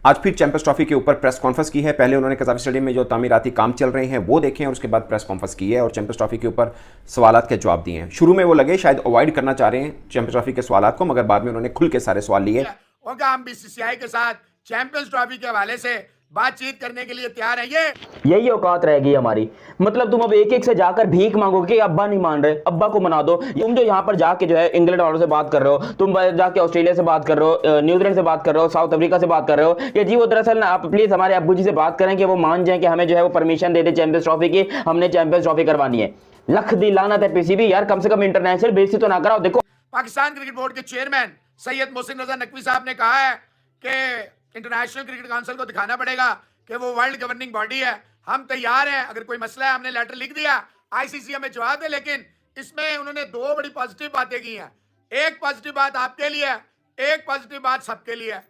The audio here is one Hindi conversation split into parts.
आज फिर चैंपियंस ट्रॉफी के ऊपर प्रेस कॉन्फ्रेंस की है। पहले उन्होंने कज़ाफ स्टेडियम में जो तामीराती काम चल रहे हैं वो देखे और उसके बाद प्रेस कॉन्फ्रेंस की है और चैंपियंस ट्रॉफी के ऊपर सवालात के जवाब दिए हैं। शुरू में वो लगे शायद अवॉइड करना चाह रहे हैं चैंपियंस ट्रॉफी के सवालात को, मगर बाद में उन्होंने खुल के सारे सवाल लिए। हम बीसीसीआई के साथ चैंपियंस ट्रॉफी के हवाले से बातचीत करने के लिए तैयार है। यही औकात रहेगी हमारी। मतलब तुम अब एक एक से जाकर भीख मांगोगे कि अब्बा नहीं मान रहे, अब्बा को मना दो। तुम जो यहाँ पर जाके जो है इंग्लैंड वालों से बात कर रहे हो, तुम जाके ऑस्ट्रेलिया से बात कर रहे हो, न्यूजीलैंड से बात कर रहे हो, साउथ अफ्रीका से बात कर रहे हो कि जी वो दरअसल ना आप प्लीज हमारे अब्बू जी से बात करें कि वो मान जाए कि हमें जो है वो परमिशन दे दे चैंपियंस ट्रॉफी की, हमने चैंपियंस ट्रॉफी करवानी है। लख दी लानत है पीसीबी यार, कम से कम इंटरनेशनल बेइज्जती तो ना कराओ। देखो पाकिस्तान क्रिकेट बोर्ड के चेयरमैन सैयद मोहसिन रजा नकवी साहब ने कहा है कि इंटरनेशनल क्रिकेट काउंसिल को दिखाना पड़ेगा कि वो वर्ल्ड गवर्निंग बॉडी है। हम तैयार हैं, अगर कोई मसला है हमने लेटर लिख दिया, आईसीसी हमें जवाब दे। लेकिन इसमें उन्होंने दो बड़ी पॉजिटिव बातें की हैं। एक पॉजिटिव बात आपके लिए है, एक पॉजिटिव बात सबके लिए है।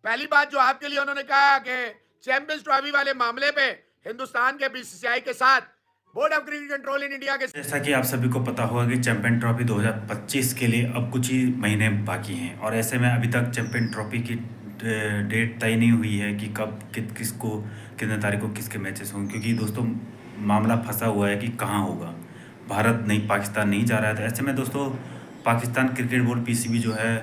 पहली बात जो आपके लिए, उन्होंने कहा कि चैंपियंस ट्रॉफी वाले मामले पे हिंदुस्तान के बीसीसीआई के साथ board of cricket control in India के, जैसा कि आप सभी को पता होगा कि चैंपियन ट्रॉफी 2025 के लिए अब कुछ ही महीने बाकी हैं और ऐसे में अभी तक चैंपियन ट्रॉफी की डेट तय नहीं हुई है कि कब किसको कितने तारीख को किसके मैचेस होंगे, क्योंकि दोस्तों मामला फंसा हुआ है कि कहाँ होगा। भारत नहीं, पाकिस्तान नहीं जा रहा है। तो ऐसे में दोस्तों पाकिस्तान क्रिकेट बोर्ड पीसीबी जो है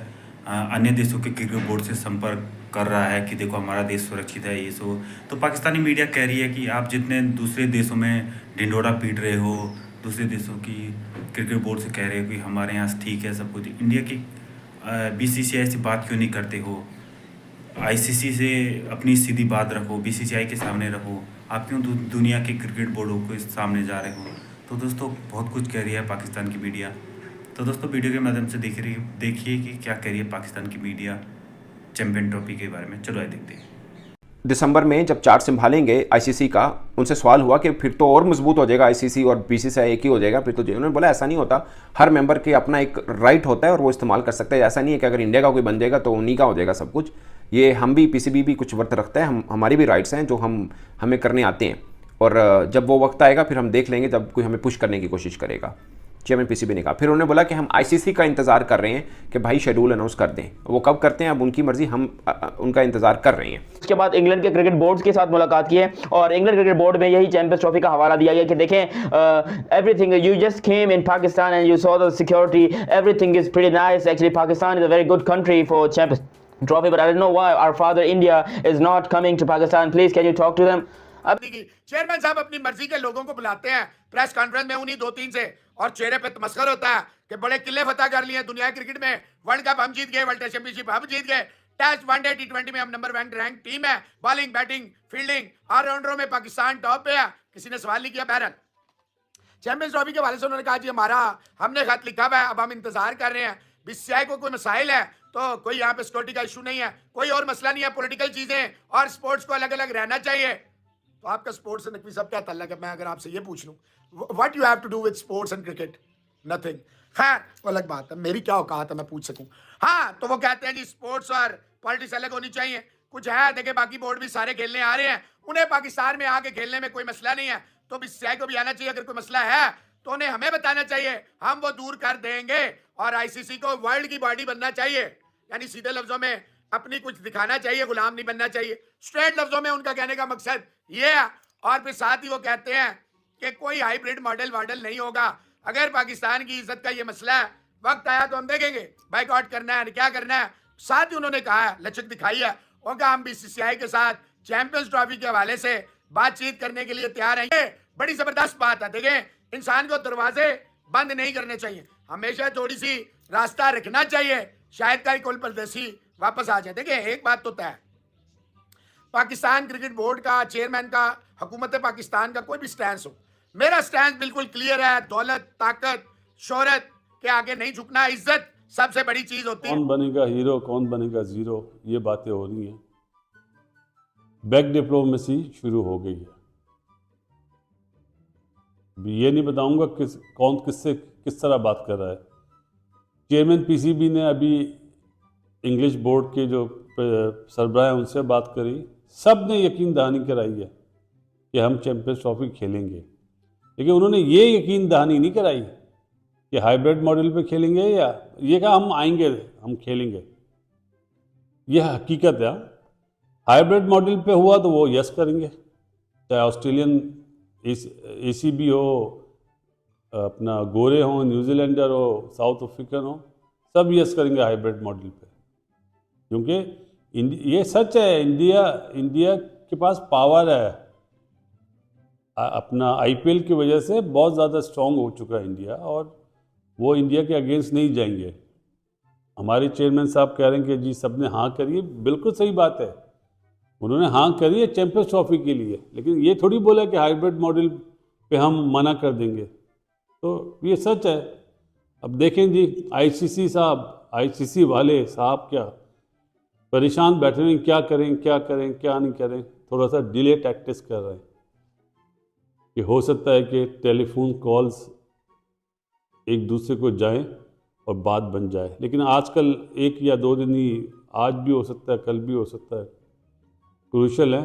अन्य देशों के क्रिकेट बोर्ड से संपर्क कर रहा है कि देखो हमारा देश सुरक्षित है, ये सो। तो पाकिस्तानी मीडिया कह रही है कि आप जितने दूसरे देशों में ढिंढोरा पीट रहे हो, दूसरे देशों की क्रिकेट बोर्ड से कह रहे हो कि हमारे यहाँ ठीक है सब कुछ, इंडिया की बीसीसीआई से बात क्यों नहीं करते हो? आईसीसी से अपनी सीधी बात रखो, बीसीसीआई के सामने रखो, आप क्यों दुनिया के क्रिकेट बोर्डों के सामने जा रहे हो? तो दोस्तों बहुत कुछ कह रही है पाकिस्तान की मीडिया। तो दोस्तों वीडियो के माध्यम से देखिए कि क्या कह रही है पाकिस्तान की मीडिया चैंपियन ट्रॉफी के बारे में। चलो आइए देखते हैं। दिसंबर में जब चार्ज संभालेंगे आईसीसी का, उनसे सवाल हुआ कि फिर तो और मजबूत हो जाएगा आईसीसी और बीसीसीआई एक ही हो जाएगा फिर तो। उन्होंने बोला ऐसा नहीं होता, हर मेंबर के अपना एक राइट होता है और वो इस्तेमाल कर सकता है। ऐसा नहीं है कि अगर इंडिया का कोई बन जाएगा तो उन्हीं का हो जाएगा सब कुछ। ये हम भी पीसीबी भी कुछ वर्त रखता है, हमारी भी राइट्स हैं जो हमें करने आते हैं और जब वो वक्त आएगा फिर हम देख लेंगे, जब कोई हमें पुश करने की कोशिश करेगा। चेयरमैन पीसीबी ने कहा। फिर उन्होंने बोला कि हम आईसीसी का इंतजार कर रहे हैं कि भाई शेड्यूल अनाउंस कर दें। वो कब करते हैं अब उनकी मर्जी, हम उनका इंतजार कर रहे हैं। उसके बाद इंग्लैंड के क्रिकेट बोर्ड के साथ मुलाकात की है और इंग्लैंड क्रिकेट बोर्ड में यही चैंपियंस ट्रॉफी का हवाला दिया गया कि देखें everything, you just came in Pakistan and you saw the security, everything is pretty nice. Actually Pakistan is a very good country for champions trophy, but I don't know why our father India is not coming to Pakistan. Please can you talk to them? अब चेयरमैन साहब अपनी मर्जी के लोगों को बुलाते हैं प्रेस कॉन्फ्रेंस में उन्हीं दो तीन से, और चेहरे पे तमस्कर होता है कि बड़े किले फतह कर लिए दुनिया क्रिकेट में, वर्ल्ड कप हम जीत गए, वर्ल्ड टेस्ट चैंपियनशिप हम जीत गए, टेस्ट वनडे टी20 में हम नंबर 1 रैंक टीम है, बॉलिंग बैटिंग फील्डिंग ऑलराउंडरों में पाकिस्तान टॉप पे है। किसी ने सवाल नहीं किया। बहरहाल चैंपियंस ट्रॉफी के हवाले से उन्होंने कहा जी हमने खत लिखा हुआ है, अब हम इंतजार कर रहे हैं। बीसीसीआई को कोई मसाइल है तो कोई यहाँ पे सिक्योरिटी का इशू नहीं है, कोई और मसला नहीं है, पॉलिटिकल चीजें और स्पोर्ट्स को अलग अलग रहना चाहिए। तो आपका स्पोर्ट्स से नकवी साहब क्या ताल्लुक है? मैं अगर आपसे ये पूछ लूं what you have to do with sports and cricket? Nothing. खैर वो अलग बात है, मेरी क्या औकात है मैं पूछ सकूं। हाँ, तो वो कहते हैं जी स्पोर्ट्स और पॉलिटिक्स अलग होनी चाहिए। कुछ है देखिए, बाकी बोर्ड भी सारे खेलने आ रहे हैं, उन्हें पाकिस्तान में आके खेलने में कोई मसला नहीं है, तो बीसीसीआई को भी आना चाहिए। अगर कोई मसला है तो उन्हें हमें बताना चाहिए, हम वो दूर कर देंगे। और आईसीसी को वर्ल्ड की बॉडी बनना चाहिए, यानी सीधे लफ्जों में अपनी कुछ दिखाना चाहिए, गुलाम नहीं बनना चाहिए। स्ट्रेट लफ्जों में उनका कहने का मकसद ये है। और फिर साथ ही वो कहते हैं कि कोई हाइब्रिड मॉडल नहीं होगा। अगर पाकिस्तान की इज्जत का ये मसला है, वक्त आया तो हम देखेंगे बाइकआउट करना है क्या करना है। साथ ही उन्होंने कहा है, लचक दिखाई है, उनका हम बीसीसीआई के साथ चैंपियंस ट्रॉफी के हवाले से बातचीत करने के लिए तैयार हैं। ये बड़ी जबरदस्त बात है। देखें, इंसान को दरवाजे बंद नहीं करने चाहिए, हमेशा थोड़ी सी रास्ता रखना चाहिए, शायद का कोई परदेसी वापस आ जाए। देखिए एक बात तो तय, पाकिस्तान क्रिकेट बोर्ड का चेयरमैन का, हुकूमत पाकिस्तान का कोई भी स्टैंड हो, मेरा स्टैंड बिल्कुल क्लियर है। दौलत, ताकत, शोहरत के आगे नहीं झुकना, इज्जत सबसे बड़ी चीज होती है। कौन बनेगा हीरो कौन बनेगा जीरो, ये बातें हो रही हैं। बैक डिप्लोमेसी शुरू हो गई है। ये नहीं बताऊंगा कौन किससे किस तरह बात कर रहा है। चेयरमैन पीसीबी ने अभी इंग्लिश बोर्ड के जो सरबराह हैं उनसे बात करी, सब ने यकीन दहानी कराई है कि हम चैंपियंस ट्रॉफी खेलेंगे, लेकिन उन्होंने ये यकीन दहानी नहीं कराई कि हाइब्रिड मॉडल पे खेलेंगे, या ये कहा हम आएंगे हम खेलेंगे। यह हकीकत है। हाइब्रिड मॉडल पे हुआ तो वो यस करेंगे, चाहे ऑस्ट्रेलियन ACB हो, अपना गोरे हो, न्यूजीलैंडर हो, साउथ अफ्रीकन हो, सब यस करेंगे हाइब्रिड मॉडल पे, क्योंकि ये सच है, इंडिया के पास पावर है। अपना IPL की वजह से बहुत ज़्यादा स्ट्रांग हो चुका है इंडिया, और वो इंडिया के अगेंस्ट नहीं जाएंगे। हमारे चेयरमैन साहब कह रहे हैं कि जी सबने हाँ करी है, बिल्कुल सही बात है, उन्होंने हाँ करी है चैंपियंस ट्रॉफी के लिए, लेकिन ये थोड़ी बोला कि हाइब्रिड मॉडल पे हम मना कर देंगे। तो ये सच है। अब देखें जी, ICC वाले साहब क्या परेशान बैठे हैं, क्या करें क्या नहीं करें, थोड़ा सा डिले टैक्टिक्स कर रहे हैं कि हो सकता है कि टेलीफोन कॉल्स एक दूसरे को जाएं और बात बन जाए, लेकिन आजकल 1 या 2 दिन ही, आज भी हो सकता है, कल भी हो सकता है, क्रूशल है।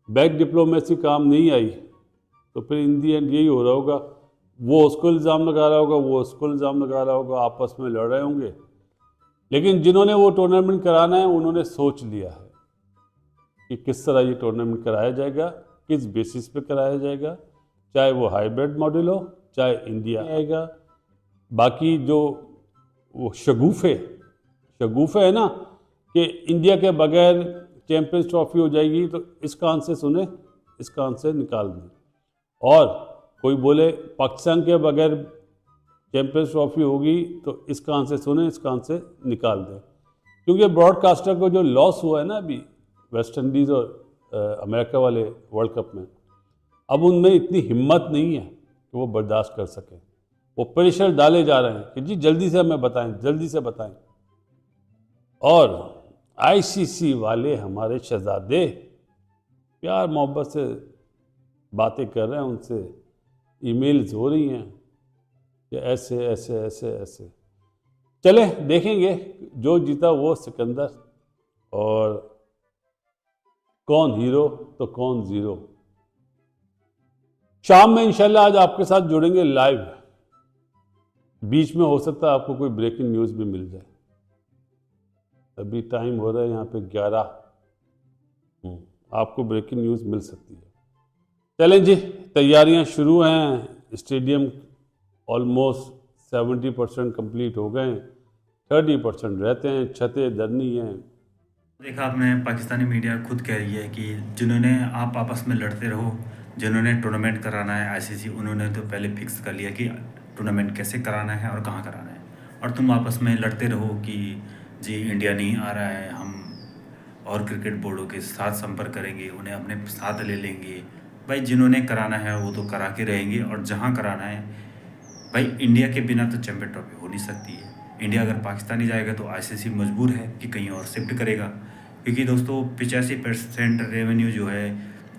बैक डिप्लोमेसी काम नहीं आई तो फिर इन दी एंड यही हो रहा होगा, वो उसको इल्ज़ाम लगा रहा होगा, वो उसको इल्ज़ाम लगा रहा होगा, आपस में लड़ रहे होंगे। लेकिन जिन्होंने वो टूर्नामेंट कराना है उन्होंने सोच लिया है कि किस तरह ये टूर्नामेंट कराया जाएगा, किस बेसिस पे कराया जाएगा, चाहे वो हाइब्रिड मॉडल हो, चाहे इंडिया आएगा। बाकी जो वो शगुफे है ना कि इंडिया के बगैर चैंपियंस ट्रॉफी हो जाएगी, तो इस कान से सुने, इस कान से निकाल दें। और कोई बोले पाकिस्तान के बगैर चैंपियंस ट्रॉफी होगी, तो इस कान से सुने, इस कान से निकाल दें। क्योंकि ब्रॉडकास्टर को जो लॉस हुआ है ना अभी वेस्ट इंडीज़ और अमेरिका वाले वर्ल्ड कप में, अब उनमें इतनी हिम्मत नहीं है कि वो बर्दाश्त कर सकें। वो प्रेशर डाले जा रहे हैं कि जी जल्दी से हमें बताएं, जल्दी से बताएं। और ICC वाले हमारे शहजादे प्यार मोहब्बत से बातें कर रहे हैं, उनसे ईमेल्स हो रही हैं कि ऐसे ऐसे ऐसे ऐसे। चले देखेंगे, जो जीता वो सिकंदर, और कौन हीरो तो कौन जीरो। शाम में इंशाल्लाह आज आपके साथ जुड़ेंगे लाइव। बीच में हो सकता है आपको कोई ब्रेकिंग न्यूज़ भी मिल जाए। अभी टाइम हो रहा है यहाँ पे 11, आपको ब्रेकिंग न्यूज़ मिल सकती है। चलें जी, तैयारियां शुरू हैं। स्टेडियम ऑलमोस्ट 70% कंप्लीट हो गए, 30% रहते हैं, छतें धरनी हैं। देखा आपने, पाकिस्तानी मीडिया खुद कह रही है कि जिन्होंने आप आपस में लड़ते रहो, जिन्होंने टूर्नामेंट कराना है ICC, उन्होंने तो पहले फिक्स कर लिया कि टूर्नामेंट कैसे कराना है और कहाँ कराना है, और तुम आपस में लड़ते रहो कि जी इंडिया नहीं आ रहा है, हम और क्रिकेट बोर्डों के साथ संपर्क करेंगे, उन्हें अपने साथ ले लेंगे। भाई जिन्होंने कराना है वो तो करा के रहेंगे, और जहाँ कराना है भाई, इंडिया के बिना तो चैंपियन ट्रॉफी हो नहीं सकती है। इंडिया अगर पाकिस्तान ही जाएगा तो ICC मजबूर है कि कहीं और शिफ्ट करेगा, क्योंकि दोस्तों 85% रेवेन्यू जो है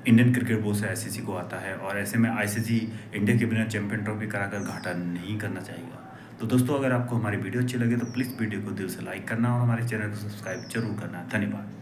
इंडियन क्रिकेट बोर्ड से ICC को आता है, और ऐसे में ICC इंडिया के बिना चैंपियन ट्रॉफी कराकर घाटा नहीं करना चाहेगा। तो दोस्तों, अगर आपको हमारी वीडियो अच्छी लगे तो प्लीज़ वीडियो को दिल से लाइक करना और हमारे चैनल को सब्सक्राइब जरूर करना। धन्यवाद।